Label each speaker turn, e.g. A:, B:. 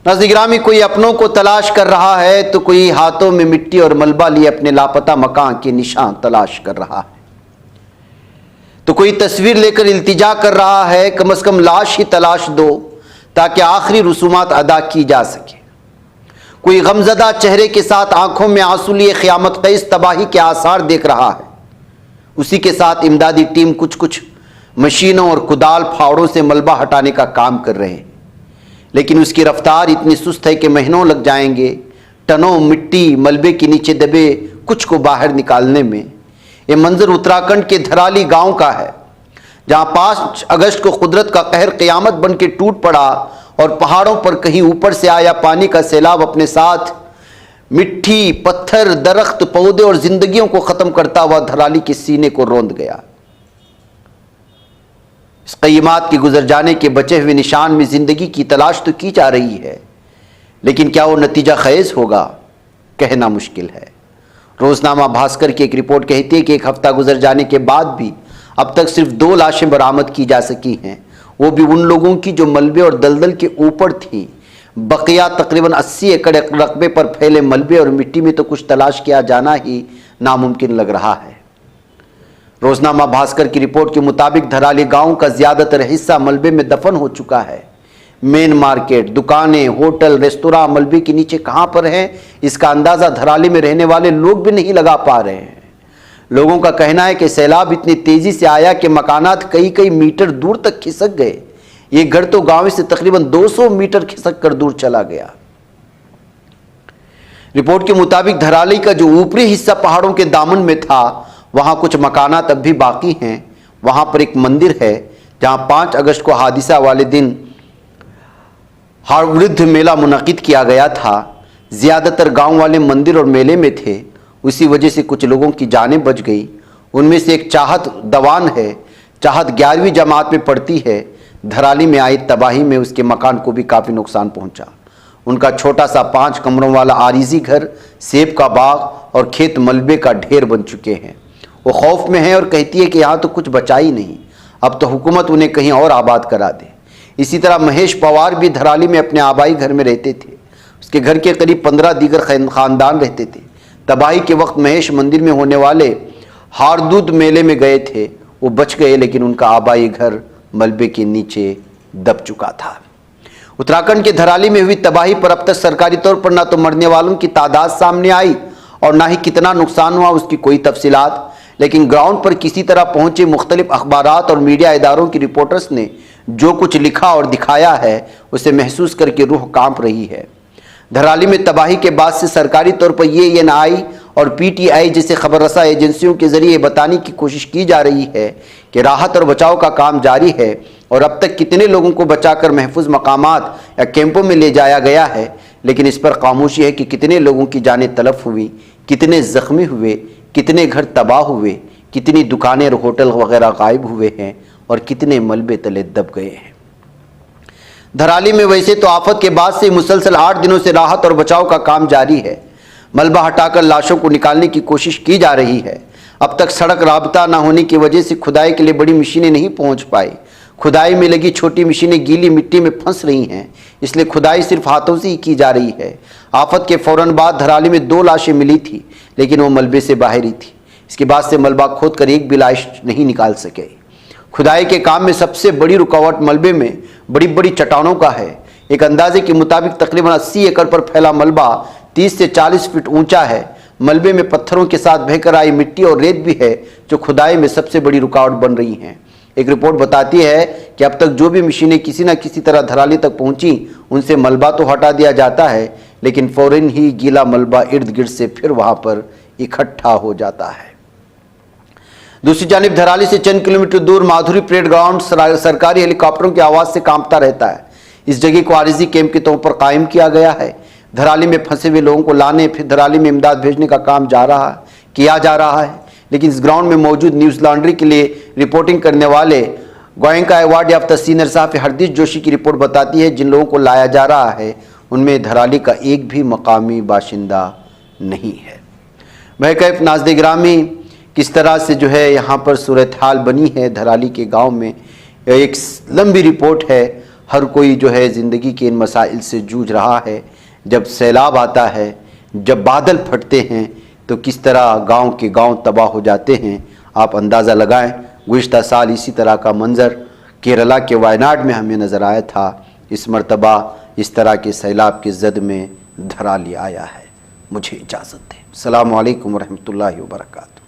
A: नाज़रीन, कोई अपनों को तलाश कर रहा है तो कोई हाथों में मिट्टी और मलबा लिए अपने लापता मकान के निशान तलाश कर रहा है, तो कोई तस्वीर लेकर इल्तिजा कर रहा है कम से कम लाश ही तलाश दो ताकि आखिरी रसूमात अदा की जा सके। कोई गमजदा चेहरे के साथ आंखों में आंसू लिए क़यामत क़ैस तबाही के आसार देख रहा है। उसी के साथ इमदादी टीम कुछ कुछ मशीनों और कुदाल फावड़ों से मलबा हटाने का काम कर रहे हैं, लेकिन उसकी रफ्तार इतनी सुस्त है कि महीनों लग जाएंगे टनों मिट्टी मलबे के नीचे दबे कुछ को बाहर निकालने में। ये मंजर उत्तराखंड के धराली गांव का है, जहां 5 अगस्त को कुदरत का कहर क़यामत बन के टूट पड़ा और पहाड़ों पर कहीं ऊपर से आया पानी का सैलाब अपने साथ मिट्टी, पत्थर, दरख्त, पौधे और जिंदगियों को ख़त्म करता हुआ धराली के सीने को रौंद गया। इस क़यामत के गुजर जाने के बचे हुए निशान में ज़िंदगी की तलाश तो की जा रही है, लेकिन क्या वो नतीजा ख़ैज़ होगा, कहना मुश्किल है। रोज़नामा भास्कर की एक रिपोर्ट कहती है कि 1 हफ्ता गुजर जाने के बाद भी अब तक सिर्फ 2 लाशें बरामद की जा सकी हैं, वो भी उन लोगों की जो मलबे और दलदल के ऊपर थी। बकिया तकरीबन 80 एकड़ रकबे पर फैले मलबे और मिट्टी में तो कुछ तलाश किया जाना ही नामुमकिन लग रहा है। रोज़नामा भास्कर की रिपोर्ट के मुताबिक धराली गांव का ज़्यादातर हिस्सा मलबे में दफन हो चुका है। मेन मार्केट, दुकानें, होटल, रेस्तोरां मलबे के नीचे कहां पर हैं, इसका अंदाज़ा धराली में रहने वाले लोग भी नहीं लगा पा रहे हैं। लोगों का कहना है कि सैलाब इतनी तेज़ी से आया कि मकानात कई कई मीटर दूर तक खिसक गए। ये घर तो गांव से तकरीबन 200 मीटर खिसक कर दूर चला गया। रिपोर्ट के मुताबिक धराली का जो ऊपरी हिस्सा पहाड़ों के दामन में था, वहां कुछ मकानात अब भी बाकी हैं। वहां पर एक मंदिर है जहां 5 अगस्त को हादिसा वाले दिन वृद्ध मेला मुनक़िद किया गया था। ज़्यादातर गांव वाले मंदिर और मेले में थे, उसी वजह से कुछ लोगों की जानें बच गई। उनमें से एक चाहत दवान है। चाहत 11वीं जमात में पढ़ती है। धराली में आई तबाही में उसके मकान को भी काफ़ी नुकसान पहुंचा। उनका छोटा सा 5 कमरों वाला आरिज़ी घर, सेब का बाग और खेत मलबे का ढेर बन चुके हैं। वो खौफ में है और कहती है कि यहाँ तो कुछ बचा ही नहीं, अब तो हुकूमत उन्हें कहीं और आबाद करा दे। इसी तरह महेश पवार भी धराली में अपने आबाई घर में रहते थे। उसके घर के करीब 15 दीगर ख़ानदान रहते थे। तबाही के वक्त महेश मंदिर में होने वाले हारदूद मेले में गए थे। वो बच गए, लेकिन उनका आबाई घर मलबे के नीचे दब चुका था। उत्तराखंड के धराली में हुई तबाही पर अब तक सरकारी तौर पर ना तो मरने वालों की तादाद सामने आई और ना ही कितना नुकसान हुआ उसकी कोई तफसीलात, लेकिन ग्राउंड पर किसी तरह पहुंचे मुख्तलिफ अखबारात और मीडिया इदारों की रिपोर्टर्स ने जो कुछ लिखा और दिखाया है उसे महसूस करके रूह कांप रही है। धराली में तबाही के बाद से सरकारी तौर पर ANI और PTI जैसे खबर रसा एजेंसियों के जरिए बताने की कोशिश की जा रही है कि राहत और बचाव का काम जारी है और अब तक कितने लोगों को बचाकर महफूज मकामात या कैंपों में ले जाया गया है, लेकिन इस पर खामोशी है कि कितने लोगों की जानें तलफ हुई, कितने ज़ख्मी हुए, कितने घर तबाह हुए, कितनी दुकानें और होटल वगैरह गायब हुए हैं और कितने मलबे तले दब गए हैं। धराली में वैसे तो आफत के बाद से मुसलसल 8 दिनों से राहत और बचाव का काम जारी है। मलबा हटाकर लाशों को निकालने की कोशिश की जा रही है। अब तक सड़क राबता न होने की वजह से खुदाई के लिए बड़ी मशीनें नहीं पहुंच पाई। खुदाई में लगी छोटी मशीनें गीली मिट्टी में फंस रही हैं, इसलिए खुदाई सिर्फ हाथों से ही की जा रही है। आफत के फौरन बाद धराली में 2 लाशें मिली थी, लेकिन वो मलबे से बाहर ही थी। इसके बाद से मलबा खोद कर एक भी लाश नहीं निकाल सके। खुदाई के काम में सबसे बड़ी रुकावट मलबे में बड़ी बड़ी चट्टानों का है। एक अंदाजे के मुताबिक तकरीबन 80 एकड़ पर फैला मलबा 30 से 40 फीट ऊंचा है। मलबे में पत्थरों के साथ बहकर आई मिट्टी और रेत भी है, जो खुदाई में सबसे बड़ी रुकावट बन रही हैं। एक रिपोर्ट बताती है कि अब तक जो भी मशीनें किसी न किसी तरह धराली तक पहुंची, उनसे मलबा तो हटा दिया जाता है, लेकिन फौरन ही गीला मलबा इर्द गिर्द से फिर वहां पर इकट्ठा हो जाता है। दूसरी जानिब धराली से चंद किलोमीटर दूर माधुरी परेड ग्राउंड सरकारी हेलीकॉप्टरों की आवाज़ से कांपता रहता है। इस जगह को आरिजी कैंप के तौर पर कायम किया गया है। धराली में फंसे हुए लोगों को लाने फिर धराली में इमदाद भेजने का काम किया जा रहा है, लेकिन इस ग्राउंड में मौजूद न्यूज़ लॉन्ड्री के लिए रिपोर्टिंग करने वाले गोयनका अवार्ड याफ्ता सीनियर सहाफ़ी हरदीश जोशी की रिपोर्ट बताती है जिन लोगों को लाया जा रहा है उनमें धराली का एक भी मकामी बाशिंदा नहीं है। महकैफ नाज़रीन गिरामी, किस तरह से जो है यहाँ पर सूरत हाल बनी है धराली के गांव में, एक लंबी रिपोर्ट है। हर कोई जो है ज़िंदगी के इन मसाइल से जूझ रहा है। जब सैलाब आता है, जब बादल फटते हैं तो किस तरह गांव के गांव तबाह हो जाते हैं, आप अंदाज़ा लगाएं। गुज़िश्ता साल इसी तरह का मंज़र केरला के वायनाड में हमें नज़र आया था। इस मरतबा इस तरह के सैलाब की जद में धरा लिया आया है। मुझे इजाज़त दें। अस्सलामु अलैकुम रहमतुल्लाहि व बरकातुहू।